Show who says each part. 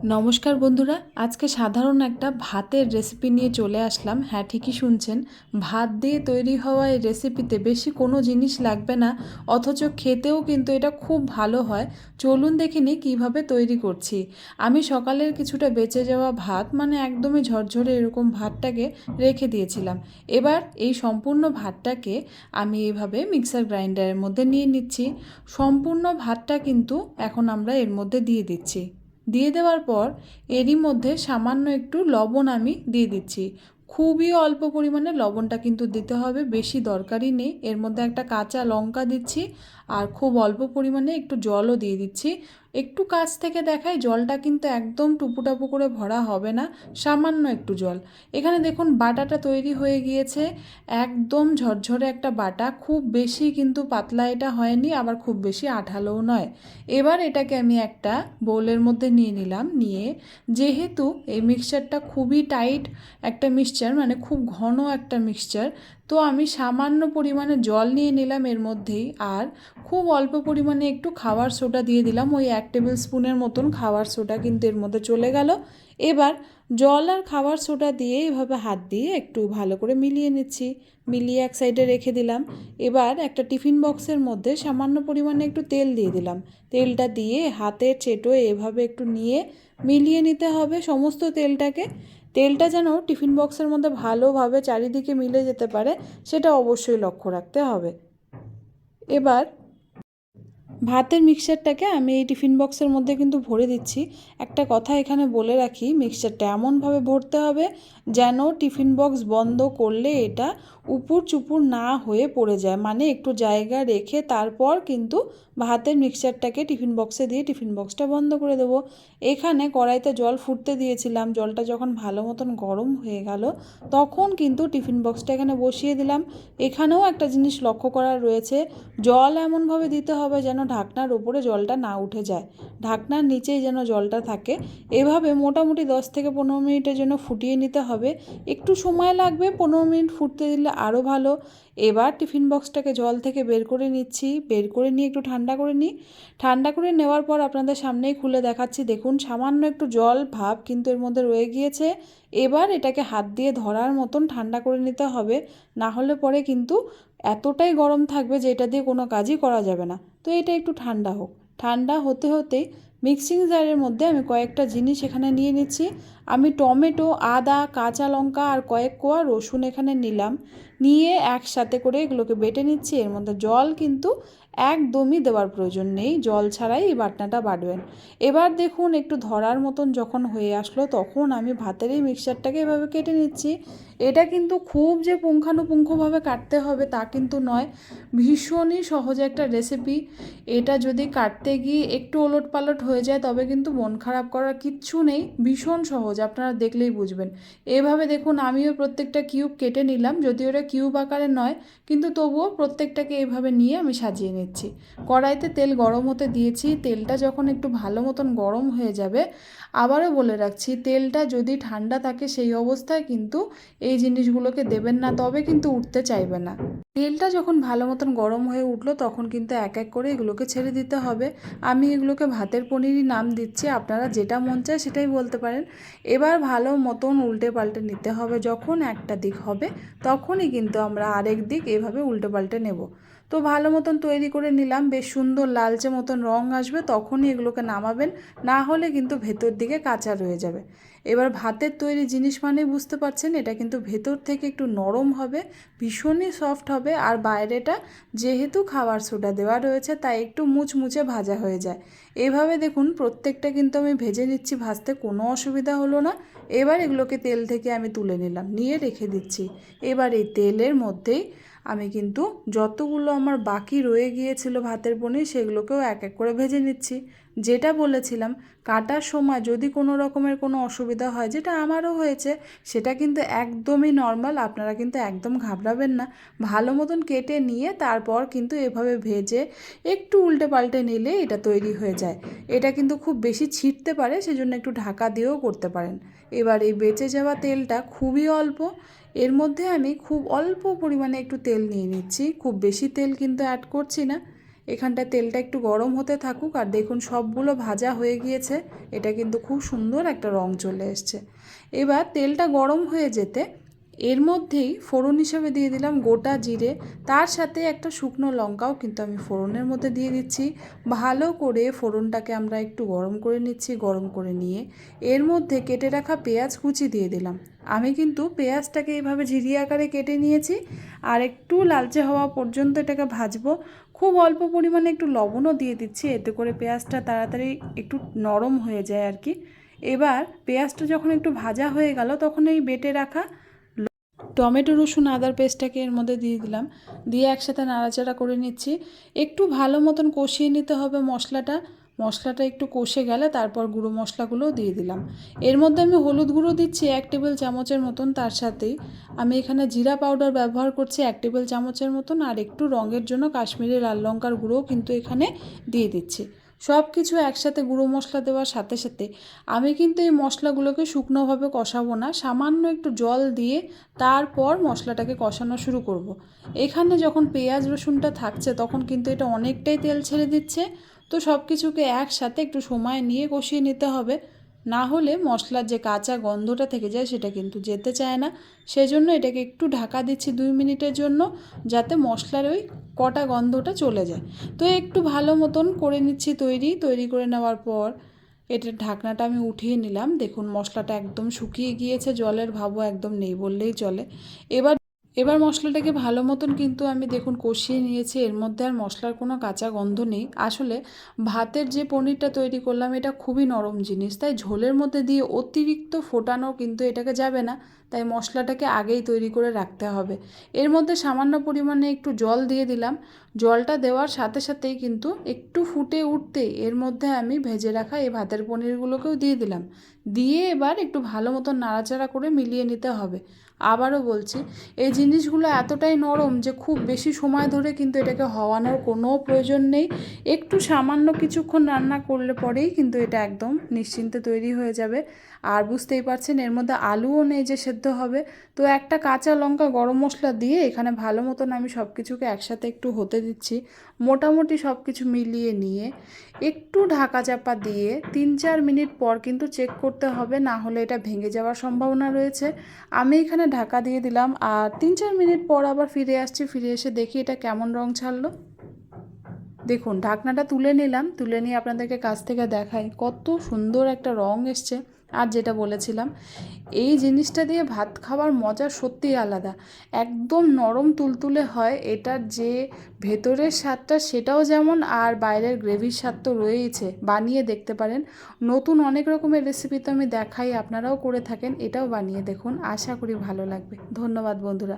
Speaker 1: নমস্কার বন্ধুরা, আজকে সাধারণ একটা ভাতের রেসিপি নিয়ে চলে আসলাম। হ্যাঁ, ঠিকই শুনছেন, ভাত দিয়ে তৈরি হওয়া এই রেসিপিতে বেশি কোনো জিনিস লাগবে না, অথচ খেতেও কিন্তু এটা খুব ভালো হয়। চলুন দেখে নিই কীভাবে তৈরি করছি। আমি সকালের কিছুটা বেঁচে যাওয়া ভাত, মানে একদমই ঝরঝরে এরকম ভাতটাকে রেখে দিয়েছিলাম। এবার এই সম্পূর্ণ ভাতটাকে আমি এইভাবে মিক্সার গ্রাইন্ডারের মধ্যে নিয়ে নিচ্ছি। সম্পূর্ণ ভাতটা কিন্তু এখন আমরা এর মধ্যে দিয়ে দিচ্ছি। দিয়ে দেওয়ার পর এরই মধ্যে সামান্য একটু লবণ আমি দিয়ে দিচ্ছি। খুবই অল্প পরিমাণে লবণটা কিন্তু দিতে হবে, বেশি দরকারই নেই। এর মধ্যে একটা কাঁচা লঙ্কা দিচ্ছি আর খুব অল্প পরিমাণে একটু জলও দিয়ে দিচ্ছি। একটু কাছ থেকে দেখাই, জলটা কিন্তু একদম টুপুটাপু করে ভরা হবে না, সামান্য একটু জল। এখানে দেখুন বাটাটা তৈরি হয়ে গিয়েছে, একদম ঝরঝরে একটা বাটা, খুব বেশি কিন্তু পাতলা এটা হয়নি, আবার খুব বেশি আঠালোও নয়। এবার এটাকে আমি একটা বোলের মধ্যে নিয়ে নিলাম। নিয়ে যেহেতু এই মিক্সচারটা খুবই টাইট একটা মিক্সচার, মানে খুব ঘন একটা মিক্সচার, তো আমি সামান্য পরিমাণে জল নিয়ে নিলাম এর মধ্যেই, আর খুব অল্প পরিমাণে একটু খাবার সোডা দিয়ে দিলাম। ওই 1 টেবিল স্পুনের মতন খাবার সোডা কিন্তু এর মধ্যে চলে গেল। এবার জল আর খাবার সোডা দিয়ে এভাবে হাত দিয়ে একটু ভালো করে মিলিয়ে নিচ্ছি। মিলিয়ে এক সাইডে রেখে দিলাম। এবার একটা টিফিন বক্সের মধ্যে সামান্য পরিমাণে একটু তেল দিয়ে দিলাম। তেলটা দিয়ে হাতের চেটোয় এভাবে একটু নিয়ে মিলিয়ে নিতে হবে সমস্ত তেলটাকে। তেলটা যেন টিফিন বক্সের মধ্যে ভালোভাবে চারিদিকে মিলে যেতে পারে, সেটা অবশ্যই লক্ষ্য রাখতে হবে। এবার ভাতের মিক্সচারটাকে আমি এই টিফিন বক্সের মধ্যে কিন্তু ভরে দিচ্ছি। একটা কথা এখানে বলে রাখি, মিক্সচারটা এমনভাবে ভরতে হবে যেন টিফিন বক্স বন্ধ করলে এটা উপুর চুপুর না হয়ে পড়ে যায়, মানে একটু জায়গা রেখে তারপর কিন্তু ভাতের মিক্সচারটাকে টিফিন বক্সে দিয়ে টিফিন বক্সটা বন্ধ করে দেবো। এখানে কড়াইতে জল ফুটতে দিয়েছিলাম, জলটা যখন ভালো মতন গরম হয়ে গেল তখন কিন্তু টিফিন বক্সটা এখানে বসিয়ে দিলাম। এখানেও একটা জিনিস লক্ষ্য করার রয়েছে, জল এমনভাবে দিতে হবে যেন ঢাকনার উপরে জলটা না উঠে যায়, ঢাকনার নিচেই যেন জলটা থাকে। এভাবে মোটামুটি 10 থেকে 15 মিনিটের জন্য ফুটিয়ে নিতে হবে। একটু সময় লাগবে, 15 মিনিট ফুটতে দিলে আরও ভালো। এবার টিফিন বক্সটাকে জল থেকে বের করে নিচ্ছি, বের করে নিয়ে একটু ঠান্ডা করে নিই। ঠান্ডা করে নেওয়ার পর আপনাদের সামনেই খুলে দেখাচ্ছি। দেখুন সামান্য একটু জল ভাব কিন্তু এর মধ্যে রয়ে গিয়েছে। এবার এটাকে হাত দিয়ে ধরার মতন ঠান্ডা করে নিতে হবে, না হলে পরে কিন্তু এতটাই গরম থাকবে যে এটা দিয়ে কোনো কাজই করা যাবে না। তো এটা একটু ঠান্ডা হোক। ঠান্ডা হতে হতেই মিক্সিং জারের মধ্যে আমি কয়েকটা জিনিস এখানে নিয়ে নিচ্ছি। আমি টমেটো, আদা, কাঁচা লঙ্কা আর কয়েক কোয়া রসুন এখানে নিলাম। নিয়ে একসাথে করে এগুলোকে বেটে নিচ্ছি। এর মধ্যে জল কিন্তু একদমই দেওয়ার প্রয়োজন নেই, জল ছাড়াই এই বাটনাটা বাটবেন। এবার দেখুন একটু ধরার মতন যখন হয়ে আসলো তখন আমি ভাতের এই মিক্সচারটাকে এভাবে কেটে নিচ্ছি। এটা কিন্তু খুব যে পুঙ্খানুপুঙ্খভাবে কাটতে হবে তা কিন্তু নয়, ভীষণই সহজ একটা রেসিপি। এটা যদি কাটতে গিয়ে একটু ওলটপালট হয়ে যায় তবে কিন্তু মন খারাপ করার কিচ্ছু নেই, ভীষণ সহজ, আপনারা দেখলেই বুঝবেন। এভাবে দেখুন আমিও প্রত্যেকটা কিউব কেটে নিলাম, যদিও এটা কিউব আকারে নয়, কিন্তু তবুও প্রত্যেকটাকে এভাবে নিয়ে আমি সাজিয়ে নিচ্ছি। কড়াইতে তেল গরম হতে দিয়েছি, তেলটা যখন একটু ভালো মতন গরম হয়ে যাবে, আবারও বলে রাখছি তেলটা যদি ঠান্ডা থাকে সেই অবস্থায় কিন্তু এই জিনিসগুলোকে দেবেন না, তবে কিন্তু উঠতে চাইবে না। তেলটা যখন ভালো মতন গরম হয়ে উঠলো তখন কিন্তু এক এক করে এগুলোকে ছেড়ে দিতে হবে। আমি এগুলোকে ভাতের পনিরই নাম দিচ্ছি, আপনারা যেটা মন চায় সেটাই বলতে পারেন। এবার ভালো মতন উল্টে পাল্টে নিতে হবে, যখন একটা দিক হবে তখনই কিন্তু আমরা আরেক দিক এভাবে উল্টে পাল্টে নেব। তো ভালো মতন তৈরি করে নিলাম, বেশ সুন্দর লালচে মতন রং আসবে তখনই এগুলোকে নামাবেন, না হলে কিন্তু ভেতর দিকে কাঁচা রয়ে যাবে। এবার ভাতের তৈরি জিনিস মানে বুঝতে পারছেন, এটা কিন্তু ভেতর থেকে একটু নরম হবে, ভীষণই সফট হবে, আর বাইরেটা যেহেতু খাবার সোডা দেওয়া রয়েছে তাই একটু মুচমুচে ভাজা হয়ে যায়। এভাবে দেখুন প্রত্যেকটা কিন্তু আমি ভেজে নিচ্ছি, ভাজতে কোনো অসুবিধা হলো না। এবার এগুলোকে তেল থেকে আমি তুলে নিলাম, নিয়ে রেখে দিচ্ছি। এবার এই তেলের মধ্যেই আমি কিন্তু যতগুলো আমার বাকি রয়ে গিয়েছিল ভাতের পনির সেগুলোকেও এক এক করে ভেজে নিচ্ছি। যেটা বলেছিলাম, কাটার সময় যদি কোনো রকমের কোনো অসুবিধা হয়, যেটা আমারও হয়েছে, সেটা কিন্তু একদমই নর্মাল, আপনারা কিন্তু একদম ঘাবড়াবেন না। ভালো মতন কেটে নিয়ে তারপর কিন্তু এভাবে ভেজে একটু উল্টে পাল্টে নিলে এটা তৈরি হয়ে যায়। এটা কিন্তু খুব বেশি ছিটতে পারে, সেজন্য একটু ঢাকা দিয়েও করতে পারেন। এবার এই বেঁচে যাওয়া তেলটা খুবই অল্প, এর মধ্যে আমি খুব অল্প পরিমাণে একটু তেল নিয়ে নিচ্ছি, খুব বেশি তেল কিন্তু অ্যাড করছি না। এখানটায় তেলটা একটু গরম হতে থাকুক। আর দেখুন সবগুলো ভাজা হয়ে গিয়েছে, এটা কিন্তু খুব সুন্দর একটা রং চলে এসছে। এবার তেলটা গরম হয়ে যেতে এর মধ্যেই ফোড়ন হিসেবে দিয়ে দিলাম গোটা জিরে, তার সাথে একটা শুকনো লঙ্কাও কিন্তু আমি ফোড়নের মধ্যে দিয়ে দিচ্ছি। ভালো করে ফোড়নটাকে আমরা একটু গরম করে নিচ্ছি। গরম করে নিয়ে এর মধ্যে কেটে রাখা পেঁয়াজ কুচি দিয়ে দিলাম। আমি কিন্তু পেঁয়াজটাকে এইভাবে ঝিরি আকারে কেটে নিয়েছি, আর একটু লালচে হওয়া পর্যন্ত এটাকে ভাজবো। খুব অল্প পরিমাণে একটু লবণও দিয়ে দিচ্ছি, এতে করে পেঁয়াজটা তাড়াতাড়ি একটু নরম হয়ে যায় আর কি। এবার পেঁয়াজটা যখন একটু ভাজা হয়ে গেল, তখন এই বেটে রাখা টমেটো রসুন আদার পেস্টটাকে এর মধ্যে দিয়ে দিলাম। দিয়ে একসাথে নাড়াচাড়া করে নিচ্ছি। একটু ভালো মতন কষিয়ে নিতে হবে মশলাটা একটু কষে গেলে তারপর গুঁড়ো মশলাগুলোও দিয়ে দিলাম। এর মধ্যে আমি হলুদ গুঁড়ো দিচ্ছি 1 টেবিল চামচের মতন, তার সাথেই আমি এখানে জিরা পাউডার ব্যবহার করছি 1 টেবিল চামচের মতন, আর একটু রঙের জন্য কাশ্মীরি লাল লঙ্কার গুঁড়োও কিন্তু এখানে দিয়ে দিচ্ছি। সব কিছু একসাথে গুঁড়ো মশলা দেওয়ার সাথে সাথে আমি কিন্তু এই মশলাগুলোকে শুকনোভাবে কষাবো না, সামান্য একটু জল দিয়ে তারপর মশলাটাকে কষানো শুরু করব। এখানে যখন পেঁয়াজ রসুনটা থাকছে তখন কিন্তু এটা অনেকটাই তেল ছেড়ে দিচ্ছে। তো সব কিছুকে একসাথে একটু সময় নিয়ে কষিয়ে নিতে হবে, না হলে মশলার যে কাঁচা গন্ধটা থেকে যায় সেটা কিন্তু যেতে চায় না। সেজন্য এটাকে একটু ঢাকা দিচ্ছি 2 মিনিটের জন্য, যাতে মশলার ওই কটা গন্ধটা চলে যায়। তো একটু ভালো মতন করে নিচ্ছি তৈরি করে নেওয়ার পর এটার ঢাকনাটা আমি উঠিয়ে নিলাম। দেখুন মশলাটা একদম শুকিয়ে গিয়েছে, জলের ভাবও একদম নেই বললেই চলে। এবার মশলাটাকে ভালো মতন কিন্তু আমি দেখুন কষিয়ে নিয়েছি, এর মধ্যে আর মশলার কোনো কাঁচা গন্ধ নেই। আসলে ভাতের যে পনিরটা তৈরি করলাম এটা খুবই নরম জিনিস, তাই ঝোলের মধ্যে দিয়ে অতিরিক্ত ফোটানো কিন্তু এটাকে যাবে না, তাই মশলাটাকে আগেই তৈরি করে রাখতে হবে। এর মধ্যে সামান্য পরিমাণে একটু জল দিয়ে দিলাম। জলটা দেওয়ার সাথে সাথেই কিন্তু একটু ফুটে উঠতেই এর মধ্যে আমি ভেজে রাখা এই ভাতের পনিরগুলোকেও দিয়ে দিলাম। দিয়ে এবার একটু ভালো মতন নাড়াচাড়া করে মিলিয়ে নিতে হবে। আবারও বলছি, এই জিনিসগুলো এতটাই নরম যে খুব বেশি সময় ধরে কিন্তু এটাকে হওয়ানোর কোনো প্রয়োজন নেই। একটু সামান্য কিছুক্ষণ রান্না করলে পরেই কিন্তু এটা একদম নিশ্চিন্তে তৈরি হয়ে যাবে। আর বুঝতেই পারছেন এর মধ্যে আলুও নেই যে সেদ্ধ হবে। তো একটা কাঁচা লঙ্কা, গরম মশলা দিয়ে এখানে ভালো মতন আমি সব কিছুকে একসাথে একটু হতে দিচ্ছি। মোটামুটি সব কিছু মিলিয়ে নিয়ে একটু ঢাকা চাপা দিয়ে 3-4 মিনিট পর কিন্তু চেক করতে হবে, না হলে এটা ভেঙে যাওয়ার সম্ভাবনা রয়েছে। আমি এখানে ঢাকা দিয়ে দিলাম, আর 3-4 মিনিট পর আবার ফিরে আসছি। ফিরে এসে দেখি এটা কেমন রং ছাড়লো। দেখুন ঢাকনাটা তুলে নিলাম, তুলে নিয়ে আপনাদেরকে কাছ থেকে দেখাই কত সুন্দর একটা রং এসছে। আর যেটা বলেছিলাম, এই জিনিসটা দিয়ে ভাত খাওয়ার মজা সত্যিই আলাদা। একদম নরম তুলতুলে হয়, এটার যে ভেতরের স্বাদটা সেটাও যেমন, আর বাইরের গ্রেভির স্বাদ তো রয়েইছে। বানিয়ে দেখতে পারেন। নতুন অনেক রকমের রেসিপি তো আমি দেখাই, আপনারাও করে থাকেন, এটাও বানিয়ে দেখুন, আশা করি ভালো লাগবে। ধন্যবাদ বন্ধুরা।